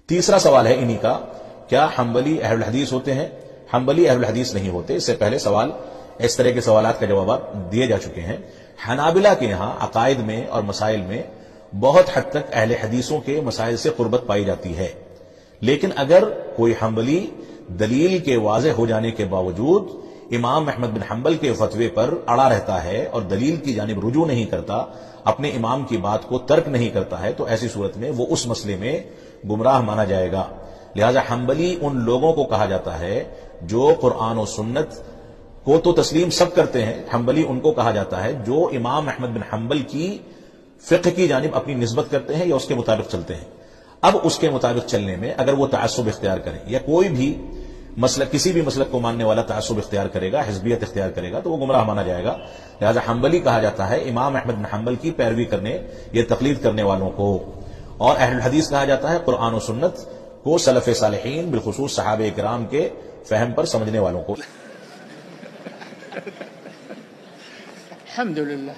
تیسرا سوال ہے انہی کا، کیا حنبلی اہل الحدیث ہوتے ہیں؟ حنبلی اہل الحدیث نہیں ہوتے. اس سے پہلے سوال اس طرح کے سوالات کا جوابات دیے جا چکے ہیں. حنابلہ کے یہاں عقائد میں اور مسائل میں بہت حد تک اہل حدیثوں کے مسائل سے قربت پائی جاتی ہے، لیکن اگر کوئی حنبلی دلیل کے واضح ہو جانے کے باوجود امام احمد بن حنبل کے فتوے پر اڑا رہتا ہے اور دلیل کی جانب رجوع نہیں کرتا، اپنے امام کی بات کو ترک نہیں کرتا ہے، تو ایسی صورت میں وہ اس مسئلے میں گمراہ مانا جائے گا. لہذا حنبلی ان لوگوں کو کہا جاتا ہے جو قرآن و سنت کو تو تسلیم سب کرتے ہیں. حنبلی ان کو کہا جاتا ہے جو امام احمد بن حنبل کی فقہ کی جانب اپنی نسبت کرتے ہیں یا اس کے مطابق چلتے ہیں. اب اس کے مطابق چلنے میں اگر وہ تعصب اختیار کریں یا کوئی بھی مسلک، کسی بھی مسلک کو ماننے والا تعصب اختیار کرے گا، حزبیت اختیار کرے گا، تو وہ گمراہ مانا جائے گا. لہذا حنبلی کہا جاتا ہے امام احمد بن حنبل کی پیروی کرنے یا تقلید کرنے والوں کو، اور اہل الحدیث کہا جاتا ہے قرآن و سنت کو سلف صالحین بالخصوص صحابہ کرام کے فہم پر سمجھنے والوں کو. الحمد لله.